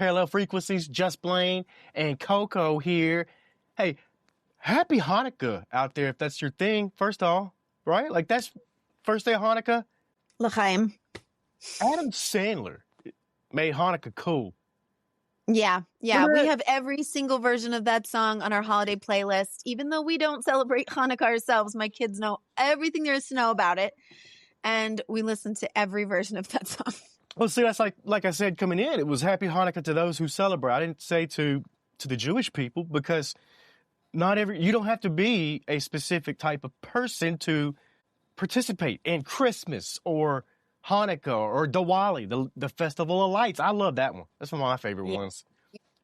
Parallel Frequencies, Just Blane and Coco here. Hey, happy Hanukkah out there if that's your thing, first off, right? Like that's first day of Hanukkah. L'chaim. Adam Sandler made Hanukkah cool. Yeah. We have every single version of that song on our holiday playlist. Even though we don't celebrate Hanukkah ourselves, my kids know everything there is to know about it. And we listen to every version of that song. Well, see, that's like I said coming in, it was happy Hanukkah to those who celebrate. I didn't say to the Jewish people because you don't have to be a specific type of person to participate in Christmas or Hanukkah or Diwali, the Festival of Lights. I love that one. That's one of my favorite ones.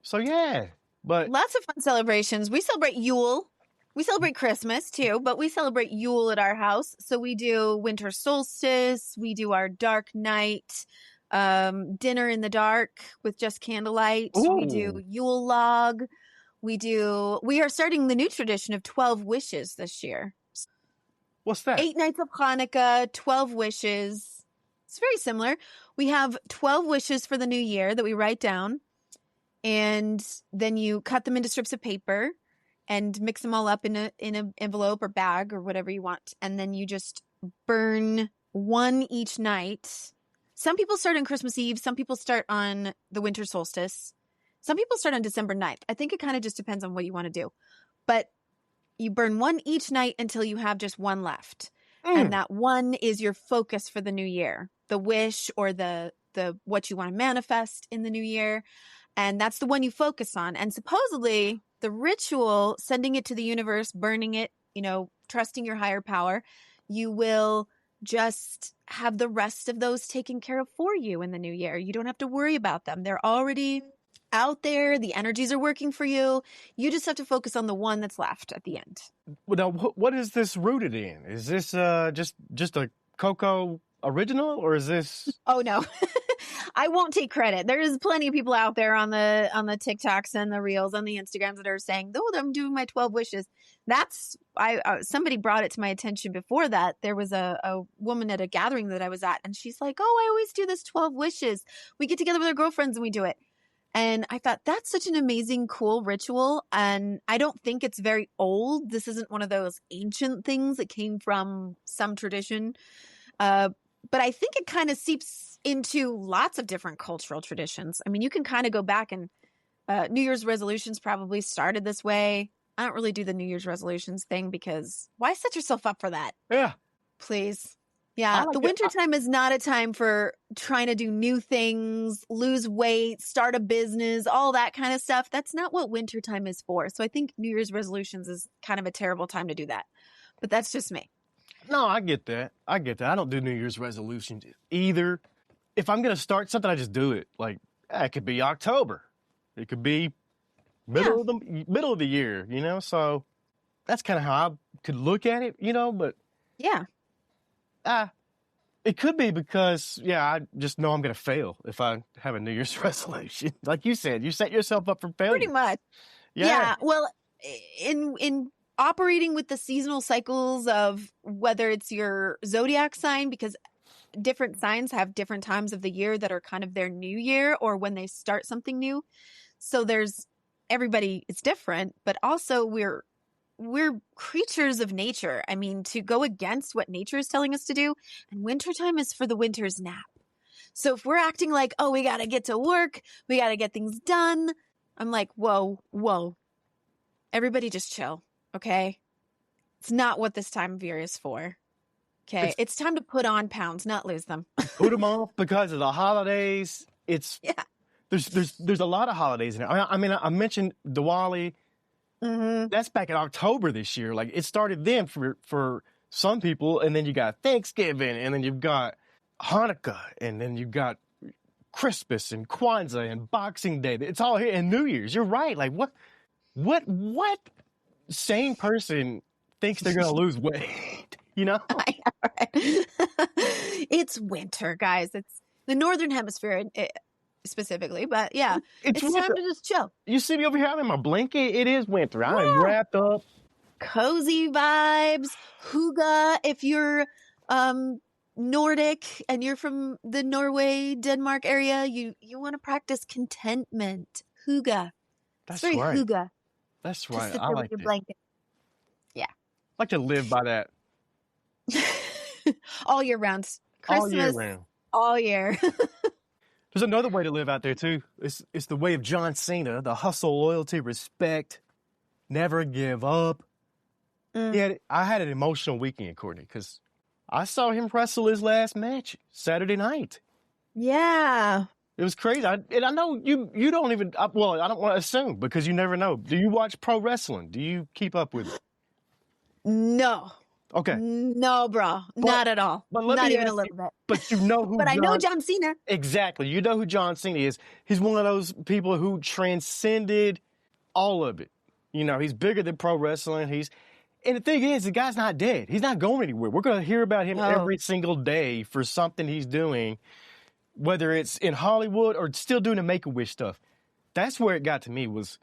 So yeah, but lots of fun celebrations. We celebrate Yule. We celebrate Christmas too, but we celebrate Yule at our house. So we do winter solstice. We do our dark night, dinner in the dark with just candlelight. Ooh. We do Yule log. We are starting the new tradition of 12 wishes this year. What's that? 8 nights of Hanukkah, 12 wishes. It's very similar. We have 12 wishes for the new year that we write down, and then you cut them into strips of paper and mix them all up in an envelope or bag or whatever you want. And then you just burn one each night. Some people start on Christmas Eve. Some people start on the winter solstice. Some people start on December 9th. I think it kind of just depends on what you want to do. But you burn one each night until you have just one left. And that one is your focus for the new year. The wish or the what you want to manifest in the new year. And that's the one you focus on. And supposedly the ritual, sending it to the universe, burning it, trusting your higher power, you will just have the rest of those taken care of for you in the new year. You don't have to worry about them. They're already out there. The energies are working for you. You just have to focus on the one that's left at the end. Well, now, what is this rooted in? Is this just a Coco original, or is this? Oh no, I won't take credit. There's plenty of people out there on the TikToks and the Reels on the Instagrams that are saying, "Oh, I'm doing my 12 wishes." That's somebody brought it to my attention before that. There was a woman at a gathering that I was at, and she's like, "Oh, I always do this 12 wishes. We get together with our girlfriends and we do it." And I thought that's such an amazing, cool ritual. And I don't think it's very old. This isn't one of those ancient things that came from some tradition. But I think it kind of seeps into lots of different cultural traditions. I mean, you can kind of go back and New Year's resolutions probably started this way. I don't really do the New Year's resolutions thing because why set yourself up for that? Yeah. Please. Yeah, the winter time is not a time for trying to do new things, lose weight, start a business, all that kind of stuff. That's not what winter time is for. So I think New Year's resolutions is kind of a terrible time to do that. But that's just me. No, I get that. I don't do New Year's resolutions either. If I'm going to start something, I just do it. Like, it could be October. It could be middle of the year, So that's kind of how I could look at it, but yeah. It could be because, I just know I'm going to fail if I have a New Year's resolution. Like you said, you set yourself up for failure. Pretty much. Yeah. Well, in operating with the seasonal cycles of whether it's your zodiac sign, because different signs have different times of the year that are kind of their new year or when they start something new. So everybody is different, but also we're creatures of nature. I mean, to go against what nature is telling us to do, and wintertime is for the winter's nap. So if we're acting like, oh, we got to get to work, we got to get things done, I'm like, whoa, everybody just chill, okay? It's not what this time of year is for, okay? It's time to put on pounds, not lose them. Put them off because of the holidays. There's a lot of holidays in it. I mean, I mentioned Diwali. Mm-hmm. That's back in October this year. Like it started then for some people, and then you got Thanksgiving, and then you've got Hanukkah, and then you've got Christmas and Kwanzaa and Boxing Day. It's all here, and New Year's. You're right. Like what sane person thinks they're gonna lose weight? I know, right? It's winter, guys. It's the Northern Hemisphere. Specifically, but it's time to just chill. You see me over here, I'm in my blanket. It is winter. I'm wrapped up. Cozy vibes, hygge. If you're Nordic and you're from the Norway, Denmark area, you want to practice contentment. Hygge. That's It's very right. hygge. That's To right. sit I there with like your it. blanket. Yeah. I like to live by that All year round. all year Christmas, round. all year. There's another way to live out there too. It's the way of John Cena: the hustle, loyalty, respect, never give up. Yeah, I had an emotional weekend, Courtney, because I saw him wrestle his last match Saturday night. Yeah. It was crazy. And I know you don't even, well, I don't want to assume because you never know. Do you watch pro wrestling? Do you keep up with it? No. Okay. No, bro. Not at all. But let Not me even a ask little you, bit. but you know who But I know John Cena. Exactly. You know who John Cena is. He's one of those people who transcended all of it. You know, he's bigger than pro wrestling. And the thing is, the guy's not dead. He's not going anywhere. We're going to hear about him every single day for something he's doing, whether it's in Hollywood or still doing the Make-A-Wish stuff. That's where it got to me, was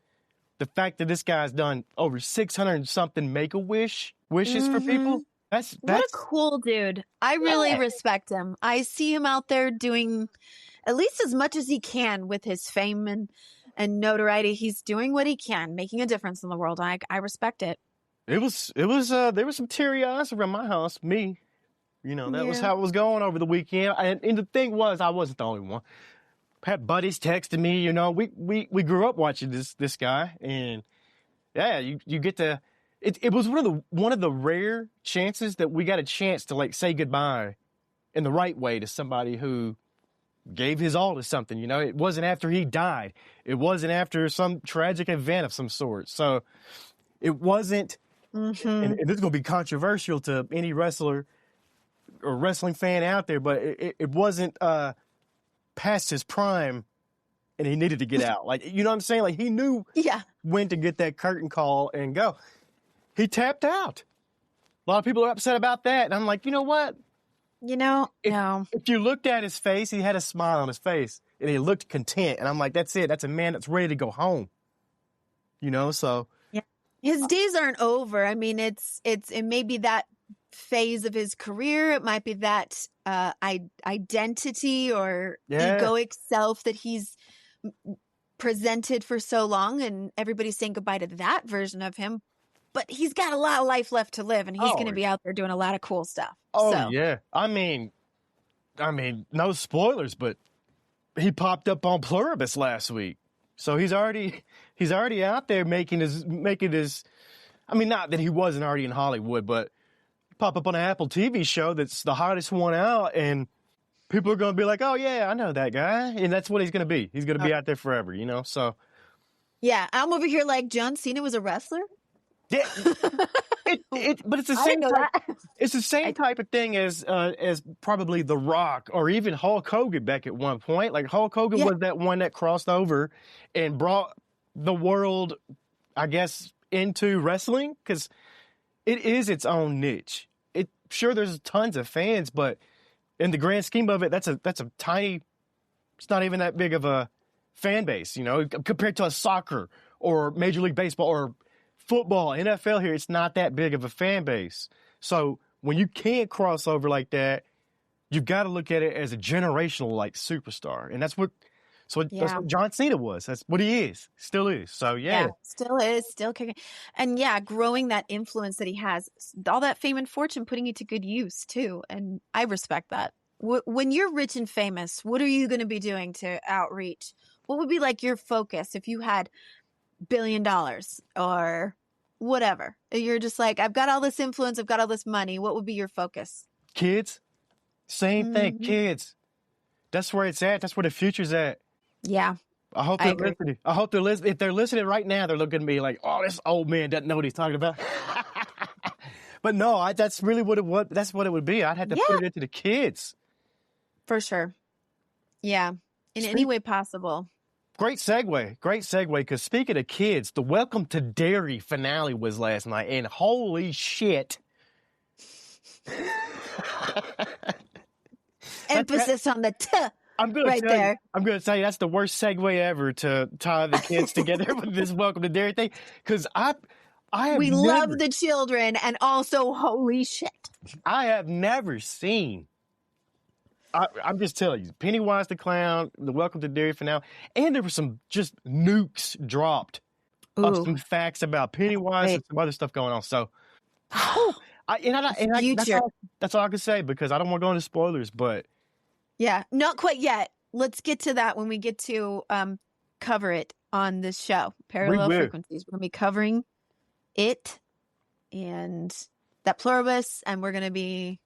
the fact that this guy's done over 600 and something Make-A-Wish wishes for people. That's what a cool dude. I really respect him. I see him out there doing at least as much as he can with his fame and notoriety. He's doing what he can, making a difference in the world. I respect it. There was some teary eyes around my house. Me, you know, that was how it was going over the weekend. And the thing was, I wasn't the only one. Had buddies texting me, you know, we grew up watching this guy, and yeah, you get to, it was one of the rare chances that we got a chance to like say goodbye in the right way to somebody who gave his all to something, you know. It wasn't after he died. It wasn't after some tragic event of some sort. So it wasn't, and this is going to be controversial to any wrestler or wrestling fan out there, but it wasn't past his prime and he needed to get out. Like, you know what I'm saying? Like, he knew when to get that curtain call and go. He tapped out. A lot of people are upset about that. And I'm like, you know what? You know, no. If you looked at his face, he had a smile on his face and he looked content. And I'm like, that's it. That's a man that's ready to go home. You know, so. Yeah. His days aren't over. I mean, it may be that phase of his career. It might be that identity or egoic self that he's presented for so long, and everybody's saying goodbye to that version of him. But he's got a lot of life left to live, and he's going to be out there doing a lot of cool stuff. Yeah. I mean, no spoilers, but he popped up on Pluribus last week. So he's already out there making his, I mean, not that he wasn't already in Hollywood, but pop up on an Apple TV show that's the hottest one out, and people are going to be like, oh, yeah, I know that guy. And that's what he's going to be. He's going to be out there forever, you know? So. Yeah, I'm over here like, John Cena was a wrestler? Yeah, but it's the same type, it's the same type of thing as probably The Rock or even Hulk Hogan back at one point. Like, Hulk Hogan was that one that crossed over and brought the world, I guess, into wrestling, because it is its own niche. Sure, there's tons of fans, but in the grand scheme of it, that's a tiny. It's not even that big of a fan base, you know, compared to a soccer or Major League Baseball or football, NFL here. It's not that big of a fan base. So when you can't cross over like that, you've got to look at it as a generational like superstar, and that's what John Cena was. That's what he is, still is. So yeah, still is, still kicking, and growing that influence that he has, all that fame and fortune, putting it to good use too. And I respect that. When you're rich and famous, what are you going to be doing to outreach? What would be like your focus if you had $1 billion or whatever? You're just like, I've got all this influence, I've got all this money. What would be your focus? Kids. Same thing, kids. That's where it's at. That's where the future's at. Yeah. I hope they're listening. I hope they're listening. If they're listening right now, they're looking at me like, oh, this old man doesn't know what he's talking about. But no, that's really what it would. That's what it would be. I'd have to put it into the kids. For sure. Yeah. In any way possible. Great segue, because speaking of kids, the Welcome to Dairy finale was last night, and holy shit. Emphasis on the I'm going to tell you, that's the worst segue ever to tie the kids together with this Welcome to Dairy thing, because we love the children, and also holy shit. I have never seen I'm just telling you, Pennywise the Clown, the Welcome to Derry finale, and there were some just nukes dropped of Ooh, some facts about Pennywise wait. and some other stuff going on. So, whew, Future. that's all I can say because I don't want to go into spoilers. But Yeah, not quite yet. Let's get to that when we get to cover it on this show. we Parallel will. frequencies. We're going to be covering it and that pluribus, and we're going to be,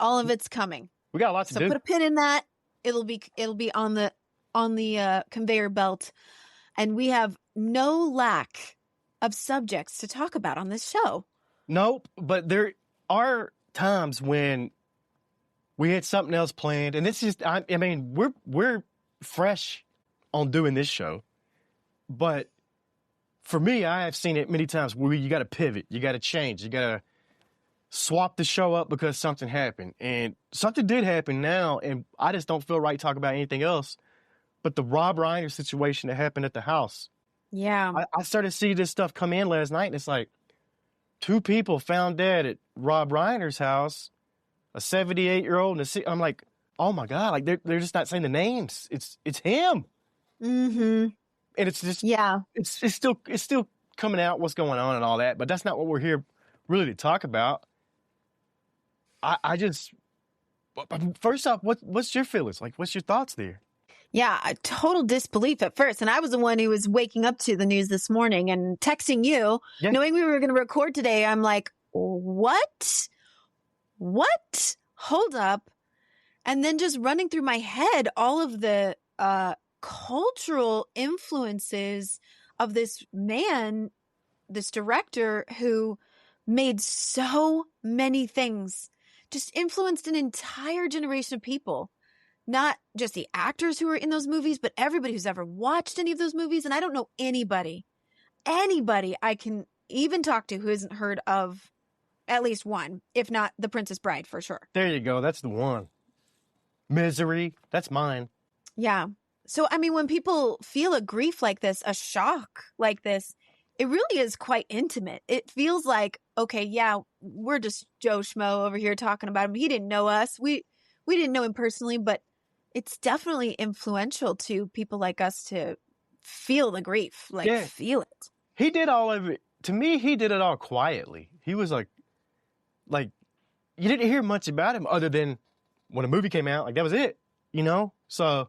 all of it's coming. We got a lot to So do. put a pin in that. It'll be on the conveyor belt, and we have no lack of subjects to talk about on this show. Nope, but there are times when we had something else planned, and this is, I mean, we're fresh on doing this show, but for me, I have seen it many times where you got to pivot, you got to change, you got to swap the show up because something happened, and something did happen now, and I just don't feel right talking about anything else. But the Rob Reiner situation that happened at the house, Yeah. I started to see this stuff come in last night, and it's like 2 people found dead at Rob Reiner's house, a 78-year-old and I'm like, oh my God, like they're just not saying the names. It's him. Mm-hmm. And it's just, Yeah. it's still coming out what's going on and all that, but that's not what we're here really to talk about. I just, first off, what's your feelings? Like, what's your thoughts there? Yeah, total disbelief at first. And I was the one who was waking up to the news this morning and texting you, knowing we were going to record today. I'm like, what? What? Hold up. And then just running through my head all of the cultural influences of this man, this director who made so many things, just influenced an entire generation of people. Not just the actors who were in those movies, but everybody who's ever watched any of those movies. And I don't know anybody I can even talk to who hasn't heard of at least one, if not The Princess Bride for sure. There you go. That's the one. Misery. That's mine. Yeah. So, I mean, when people feel a grief like this, a shock like this, it really is quite intimate. It feels like, okay, yeah, we're just Joe Schmo over here talking about him. He didn't know us. We didn't know him personally, but it's definitely influential to people like us to feel the grief, feel it. He did all of it. To me, he did it all quietly. He was like you didn't hear much about him other than when a movie came out, like that was it, you know? So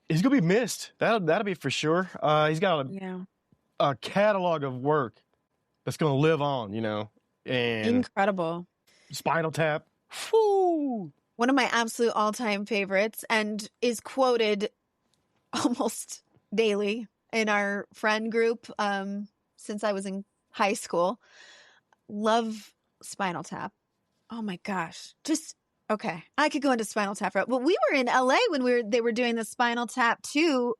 he's going to be missed. That'll be for sure. He's got a catalog of work that's going to live on, you know? And incredible. Spinal Tap. Whew. One of my absolute all-time favorites, and is quoted almost daily in our friend group since I was in high school. Love Spinal Tap. Oh my gosh. Just, okay. I could go into Spinal Tap. Well, we were in LA when they were doing the Spinal Tap 2.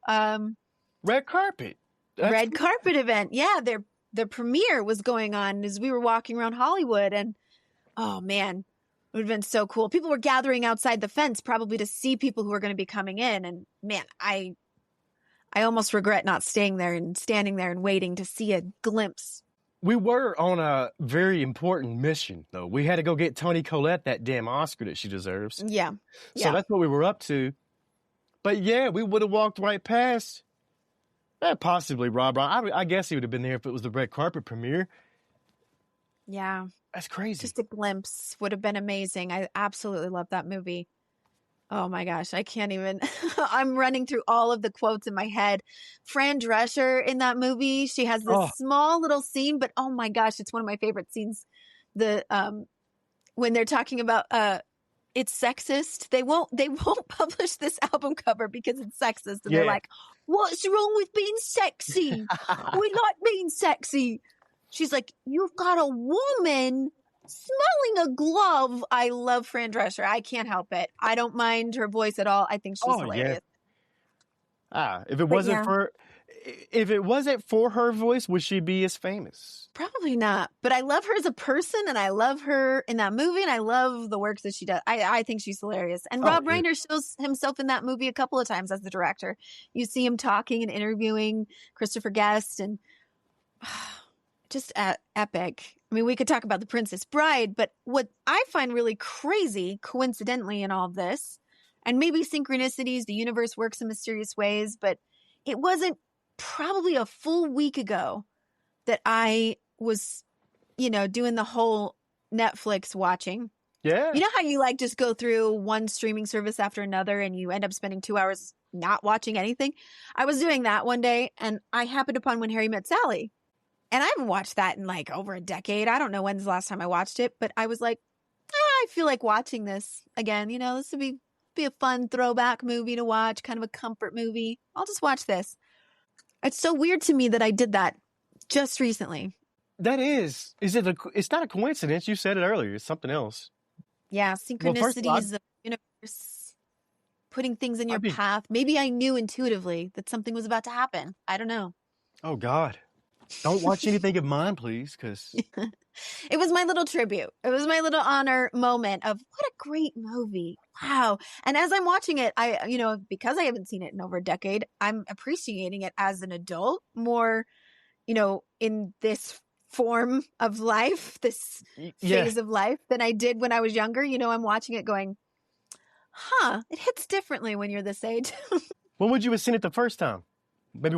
Red carpet. Red carpet event. Yeah, their premiere was going on as we were walking around Hollywood, and oh man, it would have been so cool. People were gathering outside the fence probably to see people who were going to be coming in. And man, I almost regret not staying there and standing there and waiting to see a glimpse. We were on a very important mission, though. We had to go get Toni Collette that damn Oscar that she deserves. Yeah. So that's what we were up to. But yeah, we would have walked right past. Possibly Rob Reiner. I guess he would have been there if it was the red carpet premiere. Yeah. That's crazy. Just a glimpse would have been amazing. I absolutely love that movie. Oh my gosh, I can't even. I'm running through all of the quotes in my head. Fran Drescher in that movie, she has this small little scene, but oh my gosh, it's one of my favorite scenes. The when they're talking about it's sexist. They won't publish this album cover because it's sexist, and they're like, "What's wrong with being sexy? We like being sexy." She's like, "You've got a woman smelling a glove." I love Fran Drescher. I can't help it. I don't mind her voice at all. I think she's hilarious. Yeah. If it wasn't for her voice, would she be as famous? Probably not. But I love her as a person, and I love her in that movie, and I love the work that she does. I think she's hilarious. And Rob Reiner shows himself in that movie a couple of times as the director. You see him talking and interviewing Christopher Guest, and just epic. I mean, we could talk about The Princess Bride, but what I find really crazy, coincidentally, in all of this, and maybe synchronicities, the universe works in mysterious ways, but it wasn't probably a full week ago that I was, doing the whole Netflix watching. Yeah. You know how you just go through one streaming service after another and you end up spending 2 hours not watching anything? I was doing that one day and I happened upon When Harry Met Sally. And I haven't watched that in over a decade. I don't know when's the last time I watched it, but I was like, I feel like watching this again. This would be a fun throwback movie to watch, kind of a comfort movie. I'll just watch this. It's so weird to me that I did that just recently. That is. It's not a coincidence. You said it earlier. It's something else. Yeah, synchronicities of the universe, putting things in your path. Maybe I knew intuitively that something was about to happen. I don't know. Oh, God. Don't watch anything of mine, please, because... It was my little tribute. It was my little honor moment of what a great movie. Wow. And as I'm watching it, because I haven't seen it in over a decade, I'm appreciating it as an adult more, in this form of life, this phase of life than I did when I was younger. I'm watching it going, it hits differently when you're this age. When would you have seen it the first time? Maybe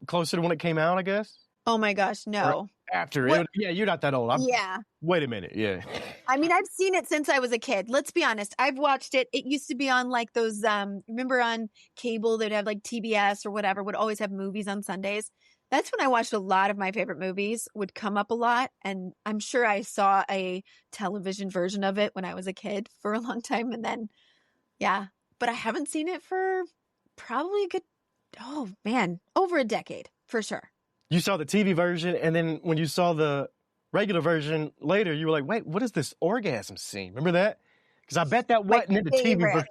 closer to when it came out, I guess? Oh my gosh, no. Or after it. Yeah, you're not that old. Yeah. Wait a minute. Yeah. I mean, I've seen it since I was a kid. Let's be honest. I've watched it. It used to be on those, remember on cable, they'd have TBS or whatever, would always have movies on Sundays. That's when I watched a lot of my favorite movies, would come up a lot. And I'm sure I saw a television version of it when I was a kid for a long time. And then, yeah, but I haven't seen it for probably over a decade for sure. You saw the TV version, and then when you saw the regular version later, you were like, wait, what is this orgasm scene? Remember that? Because I bet that wasn't in the TV version.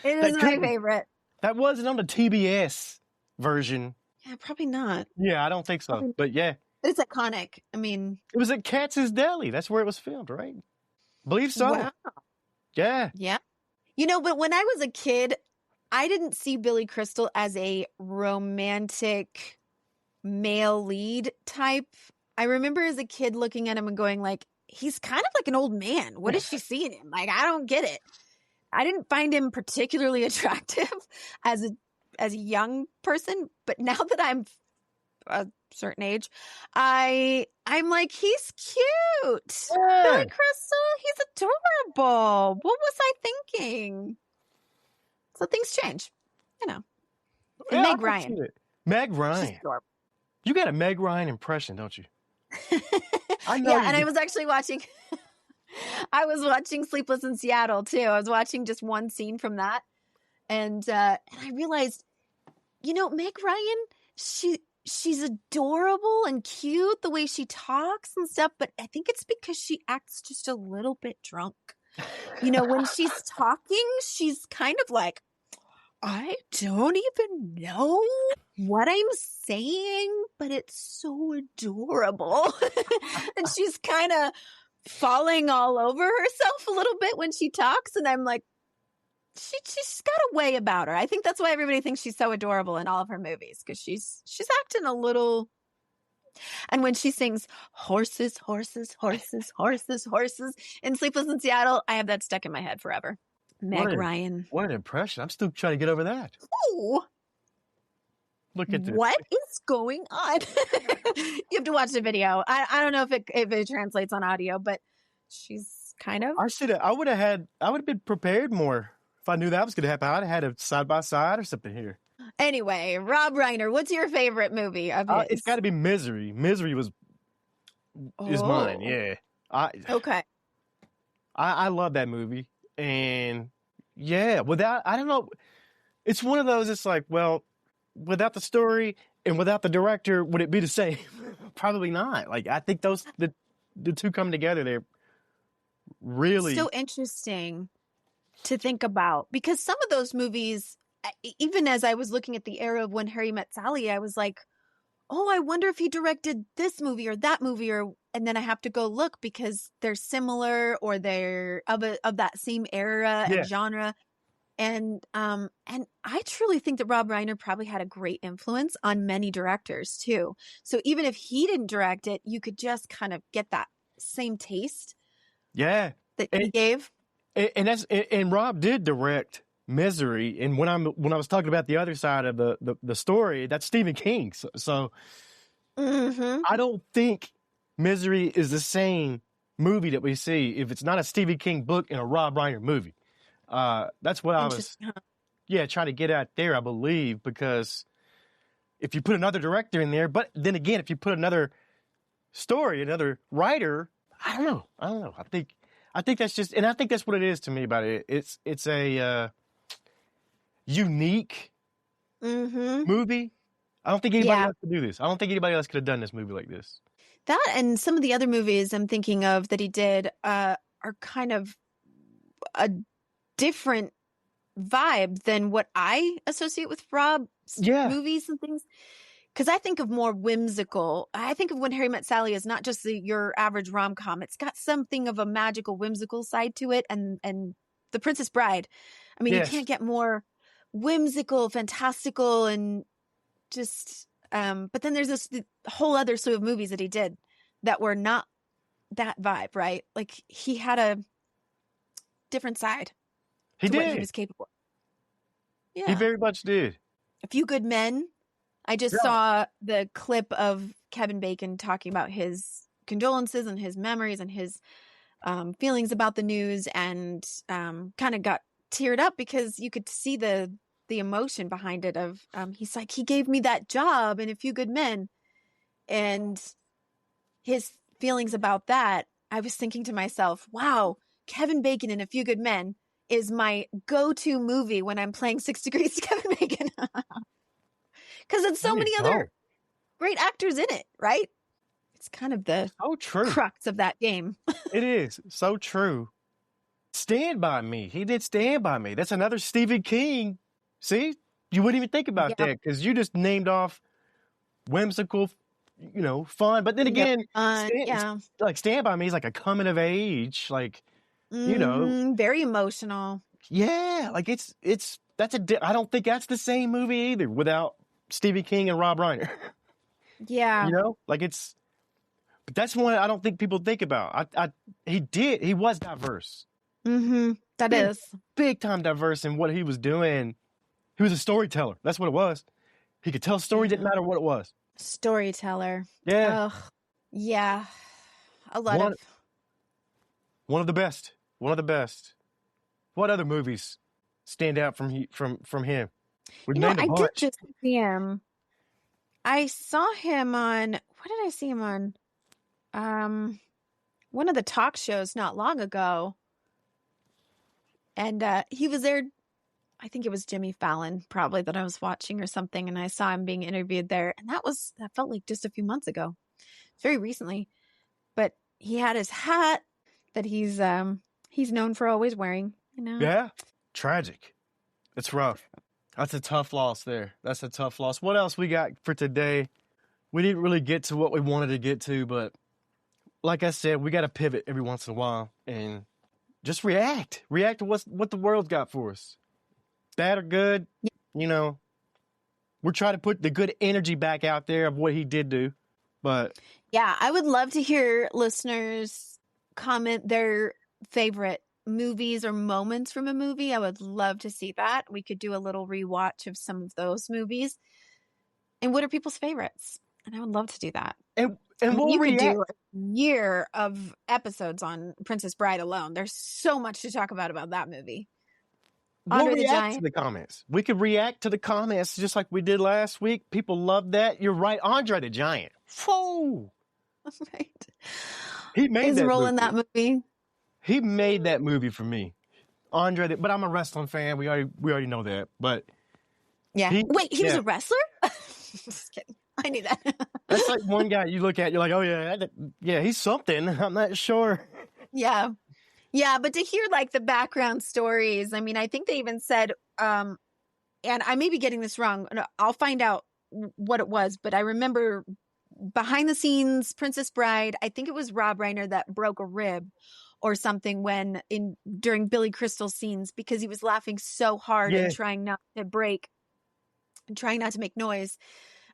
It is my favorite. That wasn't on the TBS version. Yeah, probably not. Yeah, I don't think so. But yeah. It's iconic. I mean. It was at Katz's Deli. That's where it was filmed, right? Believe so. Wow. Yeah. Yeah. But when I was a kid, I didn't see Billy Crystal as a romantic male lead type. I remember as a kid looking at him and going he's kind of like an old man. What does she see in him? I don't get it. I didn't find him particularly attractive as a young person, but now that I'm a certain age, I'm like, he's cute. Yeah. Billy Crystal, he's adorable. What was I thinking? So things change, And Meg Ryan. Meg Ryan. You got a Meg Ryan impression, don't you? I know. Yeah, and I was actually watching. I was watching Sleepless in Seattle too. I was watching just one scene from that, and I realized, Meg Ryan, she's adorable and cute the way she talks and stuff, but I think it's because she acts just a little bit drunk. When she's talking, she's kind of like, I don't even know what I'm saying, but it's so adorable. And she's kind of falling all over herself a little bit when she talks. And I'm like, she's got a way about her. I think that's why everybody thinks she's so adorable in all of her movies, because she's acting a little. And when she sings horses, horses, horses, horses, horses in Sleepless in Seattle, I have that stuck in my head forever. Meg Ryan. What an impression. I'm still trying to get over that. Ooh. Look at this. What is going on? You have to watch the video. I don't know if it translates on audio, but she's kind of. I would have been prepared more. If I knew that was going to happen, I'd have had a side by side or something here. Anyway, Rob Reiner, what's your favorite movie of his? It's got to be Misery. Misery is mine. Yeah. Okay. I love that movie. And yeah, I don't know. It's one of those, it's like, well, without the story and without the director, would it be the same? Probably not. I think the two come together. They're really so interesting to think about, because some of those movies, even as I was looking at the era of When Harry Met Sally, I was like, oh, I wonder if he directed this movie or that movie, and then I have to go look because they're similar or they're of that same era and genre. And I truly think that Rob Reiner probably had a great influence on many directors too. So even if he didn't direct it, you could just kind of get that same taste Yeah. that And, he gave. and Rob did direct Misery. And when I was talking about the other side of the story, that's Stephen King. So Mm-hmm. I don't think Misery is the same movie that we see if it's not a Stephen King book and a Rob Reiner movie. That's what I was, Interesting. trying to get at there, I believe, because if you put another director in there, but then again, if you put another story, another writer, I don't know. I think that's just, and I think that's what it is to me about it. It's a unique movie. I don't think anybody else could do this. I don't think anybody else could have done this movie like this. That and some of the other movies I'm thinking of that he did are kind of a different vibe than what I associate with Rob's movies and things. Because I think of more whimsical. I think of When Harry Met Sally as not just your average rom-com. It's got something of a magical, whimsical side to it. And The Princess Bride. I mean, you can't get more whimsical, fantastical, and just... but then there's this whole other slew of movies that he did that were not that vibe, right? Like, he had a different side to what he was capable of. Yeah. He very much did. A Few Good Men. I just saw the clip of Kevin Bacon talking about his condolences and his memories and his feelings about the news, and kind of got teared up because you could see the emotion behind it of he's like, he gave me that job in A Few Good Men, and his feelings about that. I was thinking to myself, wow, Kevin Bacon in A Few Good Men is my go-to movie when I'm playing 6 Degrees to Kevin Bacon. Because it's so many other great actors in it, right? It's kind of the crux of that game. It is. So true. Stand By Me. He did Stand By Me. That's another Stephen King. See? You wouldn't even think about that because you just named off whimsical, fun. But then again, like Stand By Me is like a coming of age, like, very emotional. Yeah. Like I don't think that's the same movie either without Stephen King and Rob Reiner. Yeah. But that's one I don't think people think about. He was diverse. That is. Big time diverse in what he was doing. He was a storyteller. That's what it was. He could tell stories, didn't matter what it was. Storyteller. Yeah. Yeah. One of the best. One of the best. What other movies stand out from him? I did just see him. I saw him on, what did I see him on? One of the talk shows not long ago. And he was there, I think it was Jimmy Fallon probably that I was watching or something, and I saw him being interviewed there. And that felt like just a few months ago. Very recently. But he had his hat that he's known for always wearing, Yeah. Tragic. It's rough. That's a tough loss there. That's a tough loss. What else we got for today? We didn't really get to what we wanted to get to, but like I said, we got to pivot every once in a while and just react. React to what the world's got for us. Bad or good, we're trying to put the good energy back out there of what he did do. But yeah, I would love to hear listeners comment their favorite movies or moments from a movie. I would love to see that. We could do a little rewatch of some of those movies. And what are people's favorites? And I would love to do that. And we'll you could do a year of episodes on Princess Bride alone. There's so much to talk about that movie. We'll react to the comments. We could react to the comments just like we did last week. People love that. You're right. Andre the Giant. Whoa. Right. He made his role in that movie. He made that movie for me. Andre, but I'm a wrestling fan. We already know that. But yeah. He was a wrestler? Just kidding. I knew that. That's like one guy you look at, you're like, oh yeah, he's something. I'm not sure. Yeah. Yeah, but to hear like the background stories, I mean, I think they even said, and I may be getting this wrong. I'll find out what it was, but I remember behind the scenes, Princess Bride, I think it was Rob Reiner that broke a rib or something during Billy Crystal's scenes, because he was laughing so hard and Yeah. trying not to break and trying not to make noise.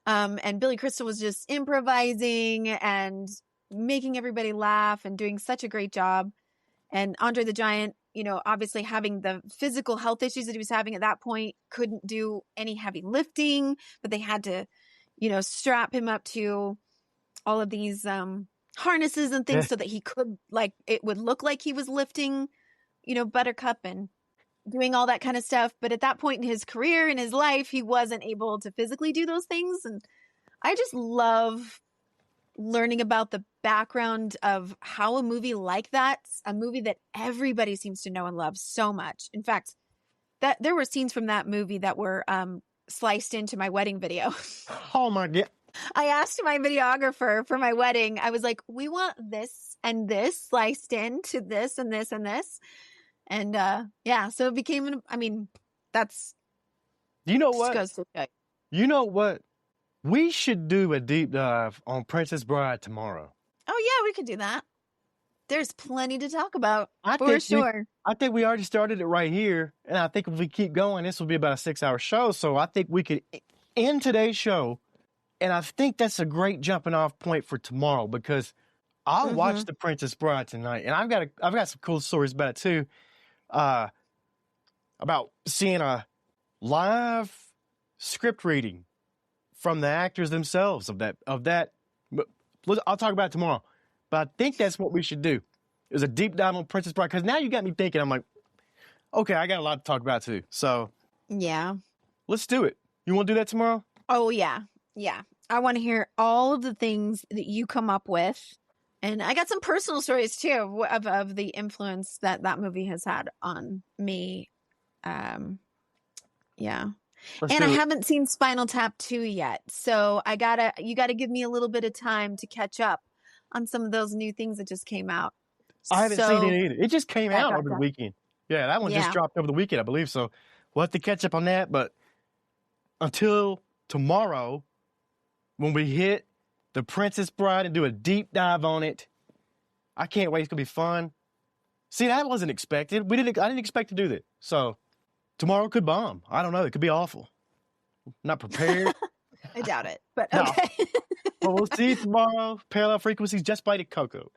And Billy Crystal was just improvising and making everybody laugh and doing such a great job. And Andre the Giant, obviously having the physical health issues that he was having at that point, couldn't do any heavy lifting, but they had to, strap him up to all of these harnesses and things so that he could, it would look like he was lifting, Buttercup and doing all that kind of stuff. But at that point in his career, in his life, he wasn't able to physically do those things. And I just love learning about the background of how a movie like that, a movie that everybody seems to know and love so much. In fact, that there were scenes from that movie that were sliced into my wedding video. Oh my God. I asked my videographer for my wedding, I was like, we want this and this sliced into this and this and this. And so it became, that's, You know what? goes to show. You know what? We should do a deep dive on Princess Bride tomorrow. Oh yeah, we could do that. There's plenty to talk about, I think we already started it right here. And I think if we keep going, this will be about a 6-hour show. So I think we could end today's show. And I think that's a great jumping off point for tomorrow, because I'll watch The Princess Bride tonight. And I've got some cool stories about it too. About seeing a live script reading from the actors themselves of that. But I'll talk about it tomorrow. But I think that's what we should do, is a deep dive on Princess Bride. Because now you got me thinking. I'm like, okay, I got a lot to talk about too. So yeah, let's do it. You want to do that tomorrow? Oh yeah. Yeah. I want to hear all of the things that you come up with. And I got some personal stories too of the influence that movie has had on me. Yeah. And I haven't seen Spinal Tap 2 yet. So you gotta give me a little bit of time to catch up on some of those new things that just came out. I haven't seen it either. It just came out over the weekend. Yeah, that one just dropped over the weekend, I believe. So we'll have to catch up on that. But until tomorrow, when we hit The Princess Bride and do a deep dive on it, I can't wait. It's going to be fun. See, that wasn't expected. I didn't expect to do that. So tomorrow could bomb. I don't know. It could be awful. Not prepared. I doubt it, but okay. Well, we'll see you tomorrow. Parallel Frequencies, Just Blane and Coco.